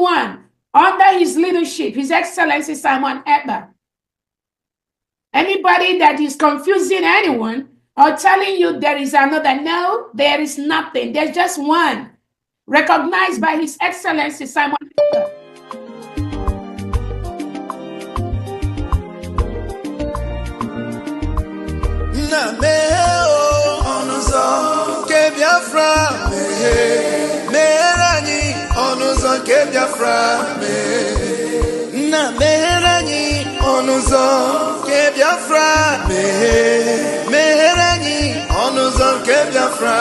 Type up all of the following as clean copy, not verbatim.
anyone under his leadership, His Excellency Simon Ekpa, anybody that is confusing anyone or telling you there is another, no, there is nothing. There's just one, recognized by His Excellency Simon Ekpa. Biafra, Merani, Onuzo ke Biafra, na Merani, Onuzo ke Biafra, Merani, Onuzo ke Biafra.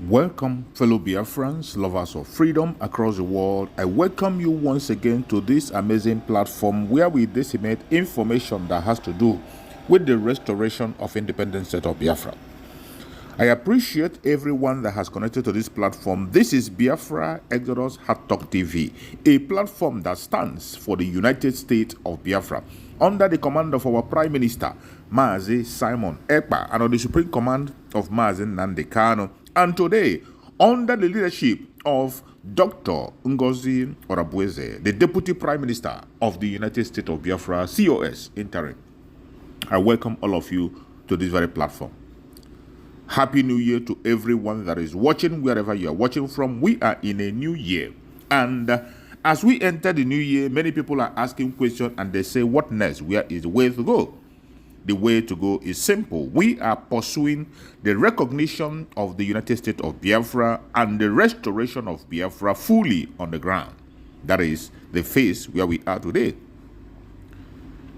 Welcome, fellow Biafrans, lovers of freedom across the world. I welcome you once again to this amazing platform where we disseminate information that has to do with the restoration of independent state of Biafra. I appreciate everyone that has connected to this platform. This is Biafra Exodus Hard Talk TV, a platform that stands for the United States of Biafra, under the command of our Prime Minister, Mazi Simon Ekpa, and on the supreme command of Mazi Nnamdi Kanu. And today, under the leadership of Dr. Ngozi Orabueze, the Deputy Prime Minister of the United States of Biafra, COS interim, I welcome all of you to this very platform. Happy New Year to everyone that is watching, wherever you are watching from. We are in a new year. And as we enter the new year, many people are asking questions and they say, what next? Where is the way to go? The way to go is simple. We are pursuing the recognition of the United States of Biafra and the restoration of Biafra fully on the ground. That is the phase where we are today.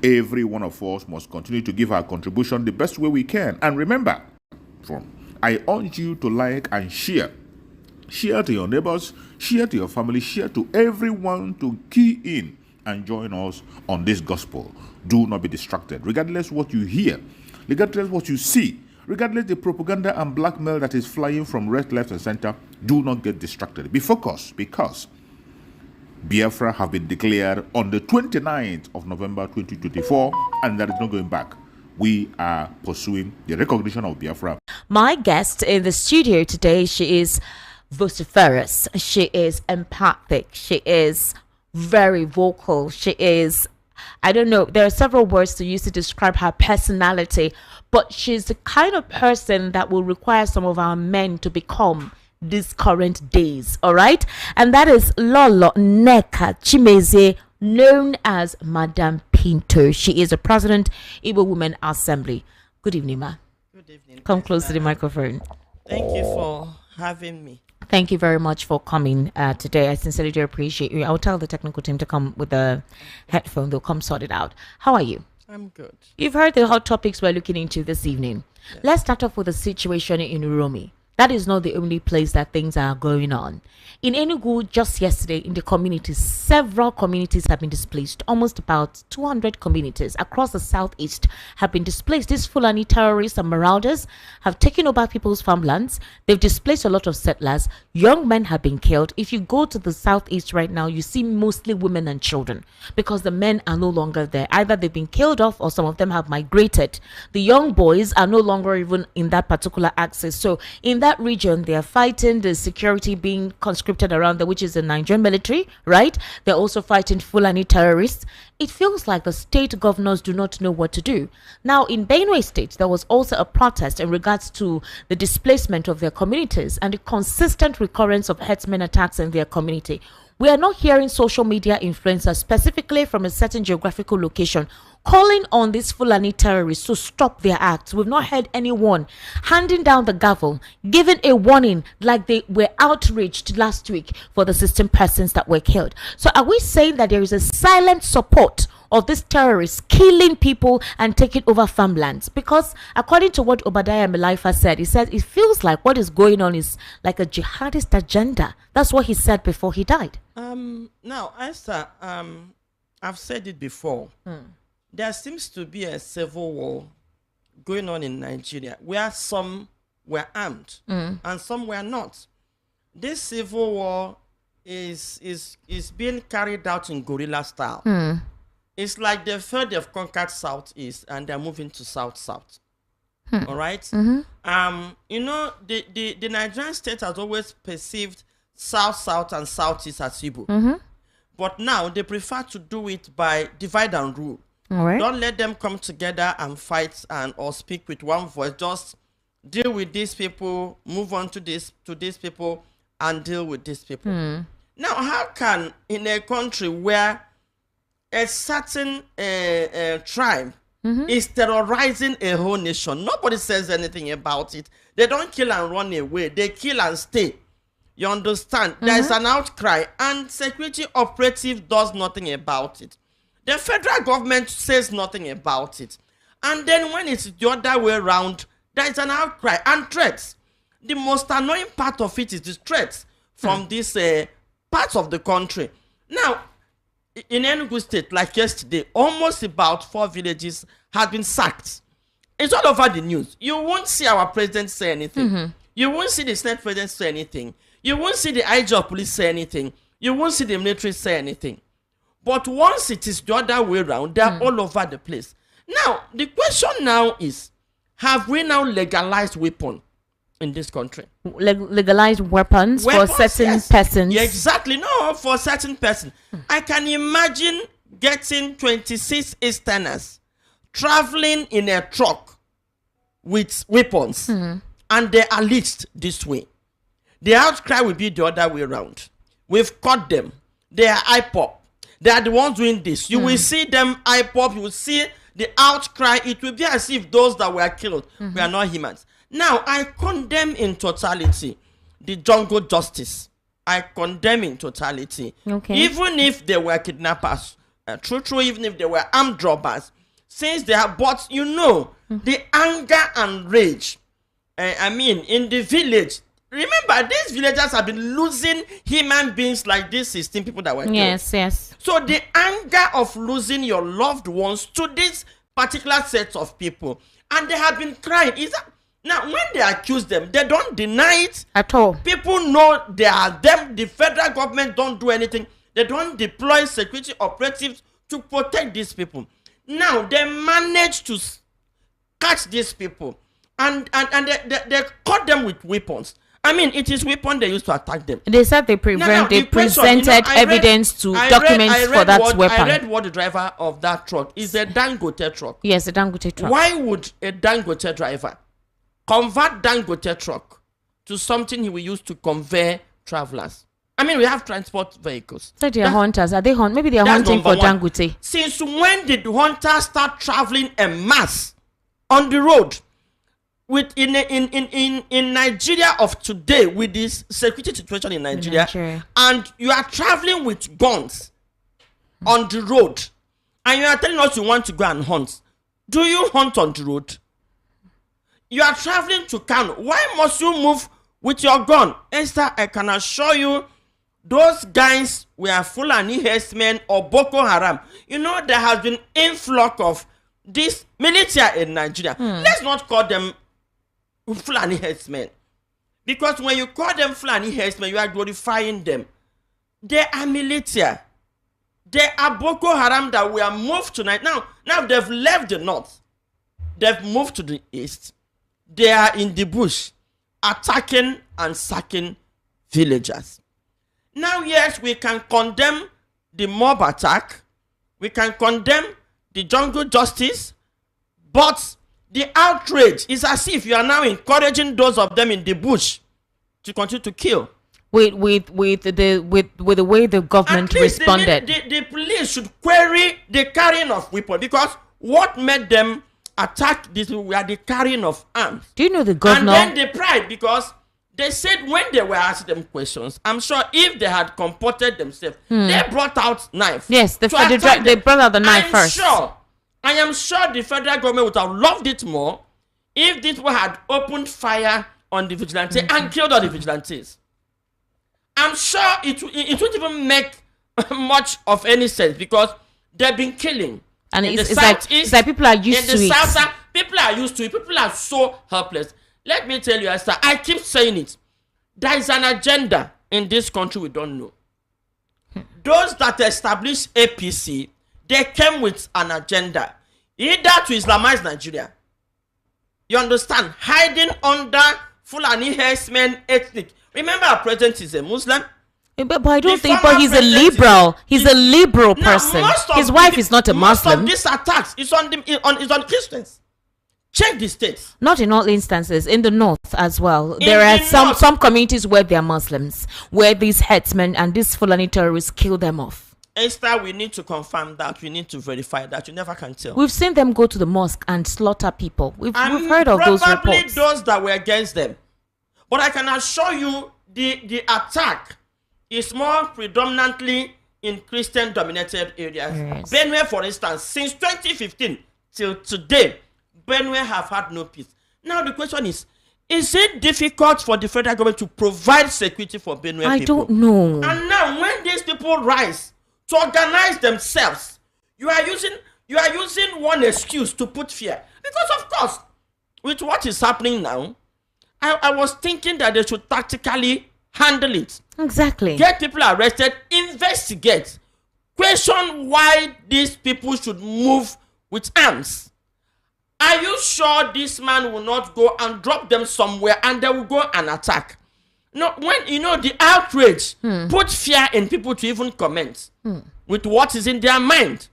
Every one of us must continue to give our contribution the best way we can. And remember, I urge you to like and share. Share to your neighbors, share to your family, share to everyone to key in and join us on this gospel. Do not be distracted. Regardless what you hear, regardless what you see, regardless the propaganda and blackmail that is flying from right, left, and center, do not get distracted. Be focused, because Biafra have been declared on the 29th of November 2024, and there is no going back. We are pursuing the recognition of Biafra. My guest in the studio today, she is vociferous, she is empathic, she is very vocal, she is, I don't know, there are several words to use to describe her personality, but she's the kind of person that will require some of our men to become these current days. All right, and that is Lolo Neka Chimeze, known as Madam Pinto. She is a president, Igbo Women Assembly. Good evening, ma. Good evening. Come close to the microphone. Thank you for having me. Thank you very much for coming today. I sincerely do appreciate you. I'll tell the technical team to come with the headphone. They'll come sort it out. How are you? I'm good. You've heard the hot topics we're looking into this evening. Yes. Let's start off with the situation in Uromi. That is not the only place that things are going on. In Enugu, just yesterday, in the communities, several communities have been displaced. Almost about 200 communities across the southeast have been displaced. These Fulani terrorists and marauders have taken over people's farmlands. They've displaced a lot of settlers. Young men have been killed. If you go to the southeast right now, you see mostly women and children, because the men are no longer there. Either they've been killed off or some of them have migrated. The young boys are no longer even in that particular axis. So in that region, they are fighting the security being conscripted around there, which is the Nigerian military, right? They're also fighting Fulani terrorists. It feels like the state governors do not know what to do. Now, in Benue State, there was also a protest in regards to the displacement of their communities and the consistent recurrence of herdsmen attacks in their community. We are not hearing social media influencers, specifically from a certain geographical location, calling on these Fulani terrorists to stop their acts. We've not heard anyone handing down the gavel, giving a warning like they were outraged last week for the 16 persons that were killed. So are we saying that there is a silent support of these terrorists killing people and taking over farmlands? Because according to what Obadiah Melaifa said, he said it feels like what is going on is like a jihadist agenda. That's what he said before he died. Now, Esther, I've said it before. There seems to be a civil war going on in Nigeria where some were armed and some were not. This civil war is being carried out in guerrilla style. It's like they felt they've conquered Southeast and they're moving to South. All right. You know, the Nigerian state has always perceived South and Southeast as Igbo. But now they prefer to do it by divide and rule. All right. Don't let them come together and fight or speak with one voice. Just deal with these people, move on to these people, and deal with these people. Now, how can in a country where a certain tribe is terrorizing a whole nation, nobody says anything about it. They don't kill and run away. They kill and stay. You understand? There's an outcry, and security operative does nothing about it. The federal government says nothing about it. And then when it's the other way around, there's an outcry and threats. The most annoying part of it is the threats from this part of the country. Now, in Enugu State, like yesterday, almost about 4 villages had been sacked. It's all over the news. You won't see our president say anything. You won't see the Senate president say anything. You won't see the IG of police say anything. You won't see the military say anything. But once it is the other way around, they're all over the place. Now, the question now is, have we now legalized weapon in this country? Legalized weapons for certain yes. persons? Yeah, exactly. No, for certain person. I can imagine getting 26 Easterners traveling in a truck with weapons, and they are leased this way. The outcry will be the other way around. We've caught them. They are IPOP. They are the ones doing this. You will see them IPOP. You will see the outcry. It will be as if those that were killed were not humans. Now, I condemn in totality the jungle justice. I condemn in totality. Okay. Even if they were kidnappers, true, even if they were armed robbers, since they have bought, you know, the anger and rage. In the village, remember, these villagers have been losing human beings like these 16 people that were killed. Yes. So the anger of losing your loved ones to this particular set of people, and they have been crying. Now, when they accuse them, they don't deny it at all. People know they are them. The federal government don't do anything. They don't deploy security operatives to protect these people. Now they manage to catch these people, and they caught them with weapons. It is weapon they used to attack them. They said they presented evidence to documents for that weapon. I read what the driver of that truck is a Dangote truck. Yes, a Dangote truck. Why would a Dangote driver convert Dangote truck to something he will use to convey travelers? We have transport vehicles. So they are hunters. Are they maybe they are hunting for Dangote. Since when did hunters start traveling en masse on the road? In Nigeria of today, with this security situation in Nigeria, and you are traveling with guns on the road, and you are telling us you want to go and hunt. Do you hunt on the road? You are traveling to Kano. Why must you move with your gun? Esther, I can assure you, those guys were Fulani herdsmen or Boko Haram. There has been influx of this military in Nigeria. Let's not call them Fulani herdsmen, because when you call them Fulani herdsmen, you are glorifying them. They are military. They are Boko Haram that were moved tonight. Now they've left the north. They've moved to the east. They are in the bush, attacking and sacking villagers. Now, yes, we can condemn the mob attack. We can condemn the jungle justice, but the outrage is as if you are now encouraging those of them in the bush to continue to kill. With the way the government responded. The police should query the carrying of weapons, because what made them attack these people were the carrying of arms. Do you know the governor? And then the pride, because they said when they were asking them questions, I'm sure if they had comported themselves, they brought out knife. Yes, they brought out the knife first. I am sure the federal government would have loved it more if these people had opened fire on the vigilante and killed all the vigilantes. I'm sure it wouldn't even make much of any sense, because they've been killing. And it's like people are used to it. In the South, people are used to it. People are so helpless. Let me tell you, Esther, I keep saying it. There is an agenda in this country we don't know. Those that established APC, they came with an agenda, either to Islamize Nigeria. You understand? Hiding under Fulani herdsmen ethnic. Remember, our president is a Muslim. But I don't think. But he's a liberal. He's a liberal person. His wife is not a Muslim. Most of these attacks is on Christians. Check the states. Not in all instances. In the north as well, there are some communities where they are Muslims, where these headsmen and these Fulani terrorists kill them off. Esther, we need to confirm that. We need to verify that. You never can tell. We've seen them go to the mosque and slaughter people. We've heard of those reports. Probably those that were against them. But I can assure you, the attack is more predominantly in Christian-dominated areas. Yes. Benue, for instance, since 2015 till today, Benue have had no peace. Now the question is it difficult for the federal government to provide security for Benue people? I don't know. And now when these people rise to organize themselves, you are using one excuse to put fear. Because of course, with what is happening now, I was thinking that they should tactically handle it. Exactly. Get people arrested, investigate, question why these people should move with arms. Are you sure this man will not go and drop them somewhere and they will go and attack? No, when the outrage put fear in people to even comment with what is in their mind.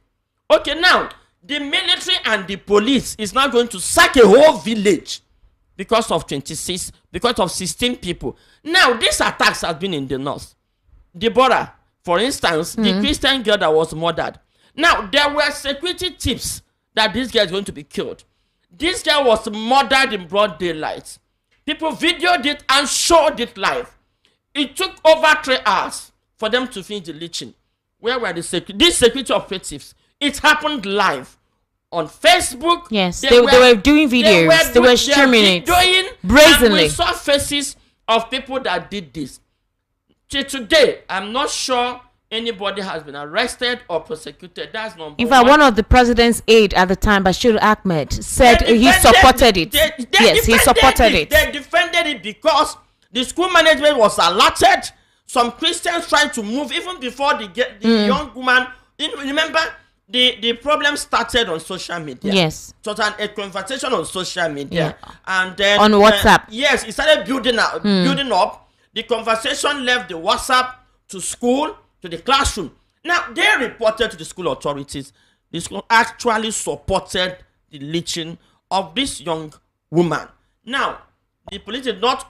Okay, now the military and the police is now going to sack a whole village because of 16 people. Now these attacks have been in the north. Deborah, for instance, the Christian girl that was murdered. Now there were security tips that this girl is going to be killed. This girl was murdered in broad daylight. People videoed it and showed it live. It took over 3 hours for them to finish the lynching. Where were these security operatives? It happened live on Facebook. Yes, they were doing videos. They were streaming it brazenly. And we saw faces of people that did this. Till today, I'm not sure anybody has been arrested or prosecuted. That's number one. In fact, one of the president's aide at the time, Bashir Ahmed, said he supported it. Yes, he supported it. They defended it because the school management was alerted. Some Christians tried to move even before the young woman. Remember, the problem started on social media. Yes. So it was a conversation on social media. Yeah. And then on WhatsApp. Yes, it started building up. The conversation left the WhatsApp to school, to the classroom. Now, they reported to the school authorities. The school actually supported the lynching of this young woman. Now, the police did not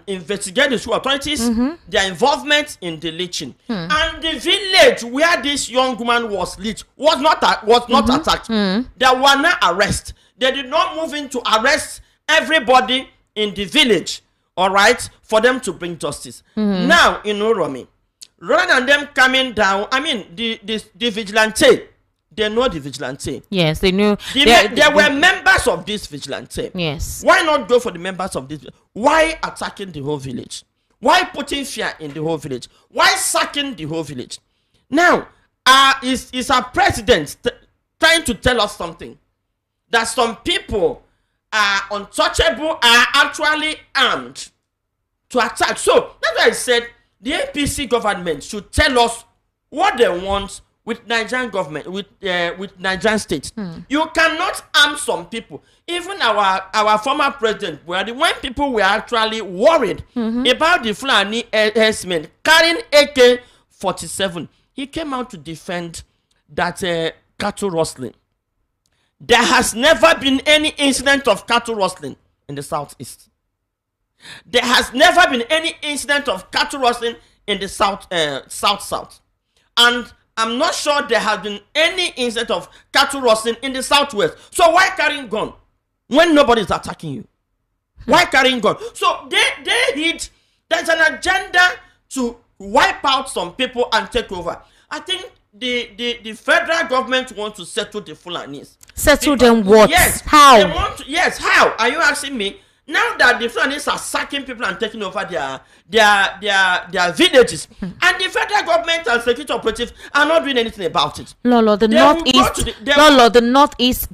investigate the school authorities, their involvement in the lynching. And the village where this young woman was lynched was not attacked. There were no arrests. They did not move in to arrest everybody in the village, all right, for them to bring justice. Now, in Oromi, rather than them coming down, I mean, the vigilante, they know the vigilante. Yes, they knew. There were members of this vigilante. Yes. Why not go for the members of this? Why attacking the whole village? Why putting fear in the whole village? Why sacking the whole village? Now, is our president trying to tell us something? That some people are untouchable, are actually armed to attack. So, that's why I said the APC government should tell us what they want with Nigerian government, with Nigerian state. You cannot arm some people. Even our former president, when people were actually worried about the Fulani herdsmen carrying AK-47, he came out to defend that cattle rustling. There has never been any incident of cattle rustling in the southeast. There has never been any incident of cattle rustling in the south. And I'm not sure there has been any incident of cattle rustling in the southwest. So why carrying gun when nobody is attacking you? Why carrying gun? So there's an agenda to wipe out some people and take over. I think the federal government wants to settle the Fulanis. Settle them what? Yes. How? Yes, how? Are you asking me? Now that the Fulanis are sacking people and taking over their villages, and the federal government and security operatives are not doing anything about it. Lolo, the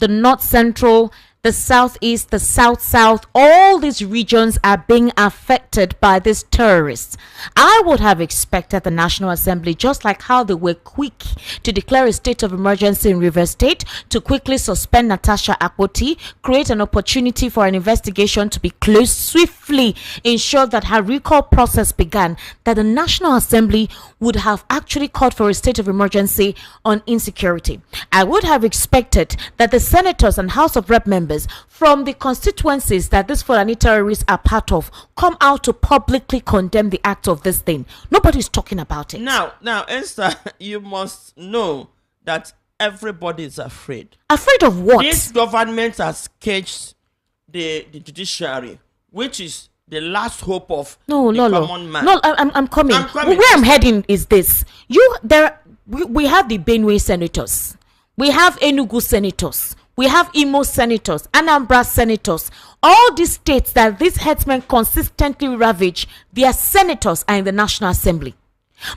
north central the southeast, the south, all these regions are being affected by these terrorists. I would have expected the National Assembly, just like how they were quick to declare a state of emergency in Rivers State, to quickly suspend Natasha Akpoti, create an opportunity for an investigation to be closed, swiftly ensure that her recall process began, that the National Assembly would have actually called for a state of emergency on insecurity. I would have expected that the senators and House of Rep members from the constituencies that these Fulani terrorists are part of come out to publicly condemn the act of this thing. Nobody's talking about it. Now, Esther, you must know that everybody is afraid. Afraid of what? This government has caged the judiciary, which is the last hope of the common man. No, I'm coming. Where I'm heading is this. We have the Benue senators. We have Enugu senators. We have Imo senators, Anambra senators. All these states that these headsmen consistently ravage, their senators are in the National Assembly.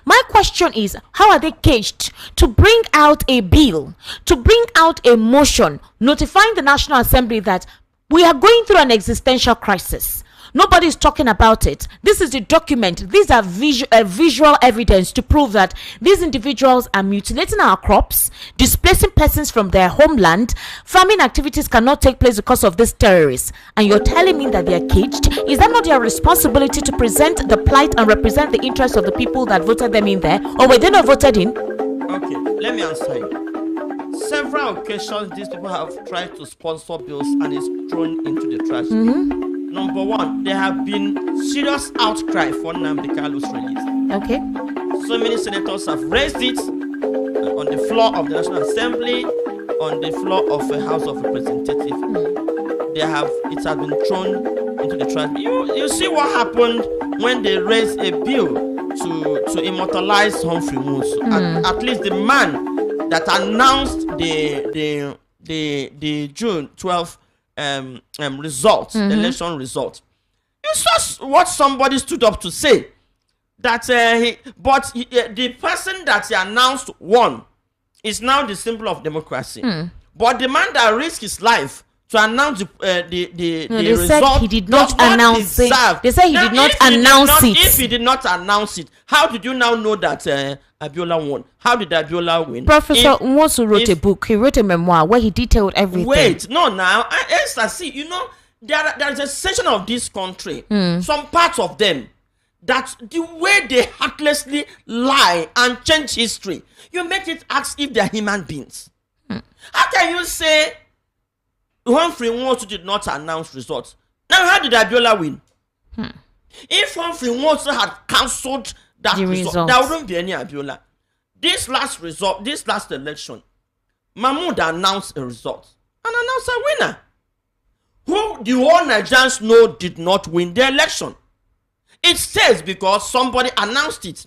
My question is, how are they caged to bring out a bill, to bring out a motion notifying the National Assembly that we are going through an existential crisis? Nobody's talking about it. This is the document. These are visual evidence to prove that these individuals are mutilating our crops, displacing persons from their homeland. Farming activities cannot take place because of these terrorists. And you're telling me that they are caged? Is that not their responsibility to present the plight and represent the interests of the people that voted them in there? Or were they not voted in? Okay, let me answer you. Several occasions, these people have tried to sponsor bills and it's thrown into the trash. Number one, there have been serious outcry for Nnamdi Kalu's release. Okay. So many senators have raised it on the floor of the National Assembly, on the floor of the House of Representatives. It has been thrown into the trash. You see what happened when they raised a bill to immortalize Humphrey Nwosu. At least the man that announced the June 12th result, the election result. You saw what somebody stood up to say, that the person that he announced won is now the symbol of democracy. But the man that risked his life to announce the result, said he did not announce it. They said he did not announce it. If he did not announce it, how did you now know that Abiola won? How did Abiola win? Professor Nwosu wrote a book. He wrote a memoir where he detailed everything. Wait, no, now, Esther, see, you know, there is a section of this country, some parts of them, that the way they heartlessly lie and change history, you make it ask if they are human beings. How can you say Humphrey Nwosu did not announce results? Now, how did Abiola win? If Humphrey Nwosu had cancelled that result, there wouldn't be any Abiola. This last election, Mahmoud announced a result and announced a winner, who the whole Nigerians know did not win the election. It says because somebody announced it.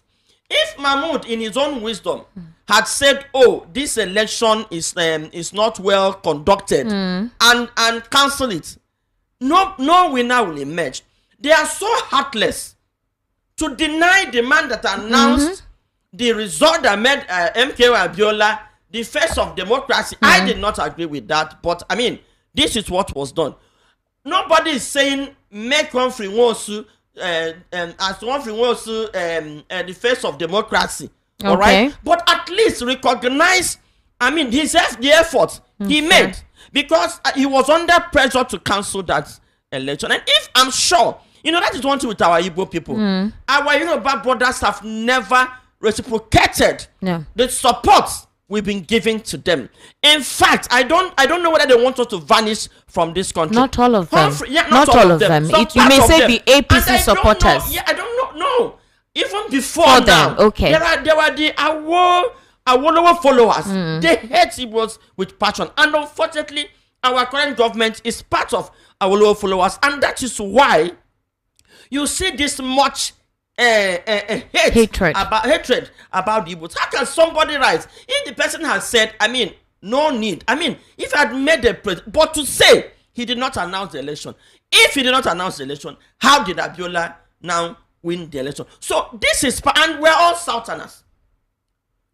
If Mahmoud, in his own wisdom, had said, "Oh, this election is not well conducted," and cancel it, no winner will emerge. They are so heartless to deny the man that announced the result that made MK Abiola the face of democracy. I did not agree with that, but I mean, this is what was done. Nobody is saying make Humphrey Nwosu as Humphrey Nwosu the face of democracy. Okay. All right, but at least recognize, I mean, the effort he made, because he was under pressure to cancel that election. And if I'm sure, you know, that is one thing with our Igbo people. Our Yoruba brothers have never reciprocated the support we've been giving to them. In fact, I don't know whether they want us to vanish from this country. Not all of them. Not all of them. You may say the APC supporters. I don't know. Even before now, okay. There were the Awolowo followers. They hate it with passion. And unfortunately, our current government is part of Awolowo followers. And that is why you see this much hatred about the Igbos. How can somebody write, if the person has said, I mean, no need. I mean, if I had made a but to say he did not announce the election. If he did not announce the election, how did Abiola now win the election? So this is, and we're all Southerners.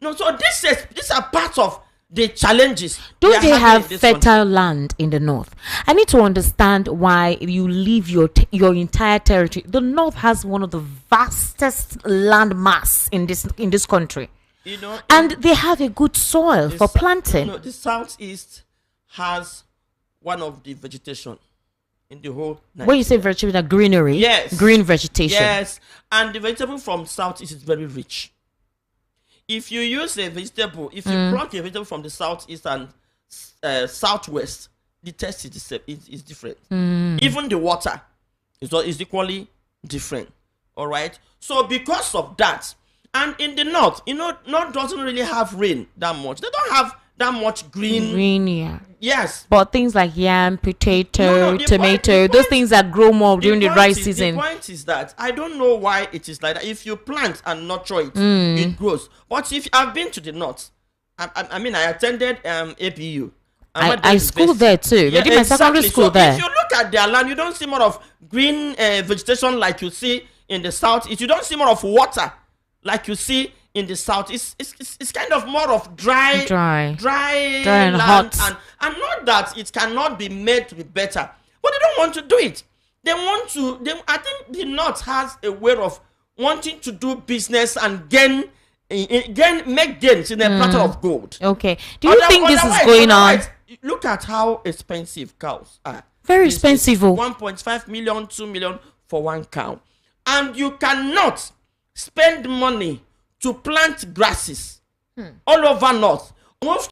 No, so these are part of the challenges. Don't they have fertile land in the north? I need to understand why you leave your entire territory. The north has one of the vastest land mass in this country, and they have a good soil for planting. The southeast has one of the vegetation in the whole Nigeria. When you say vegetable, greenery, yes, green vegetation, yes, and the vegetable from southeast is very rich. If you use a vegetable, if you pluck a vegetable from the southeast and southwest, the taste is different. Even the water is equally different. All right. So because of that, and in the north, north doesn't really have rain that much. They don't have that much green. Yeah. Yes. But things like yam, potato, tomato, those things that grow more during the dry season. The point is that I don't know why it is like that. If you plant and nurture it, it grows. But if I've been to the north, I mean, I attended APU. I schooled there too. I did my secondary school there. If you look at their land, you don't see more of green vegetation like you see in the south. If you don't see more of water like you see in the south, it's kind of more of dry and land, hot. And not that it cannot be made to be better, but they don't want to do it. They want to. I think the north has a way of wanting to do business and make gains in a platter of gold. Okay. Do you think this is going on? Look at how expensive cows are. Very expensive. 1.5 million, 2 million for one cow, and you cannot spend money to plant grasses all over north. Most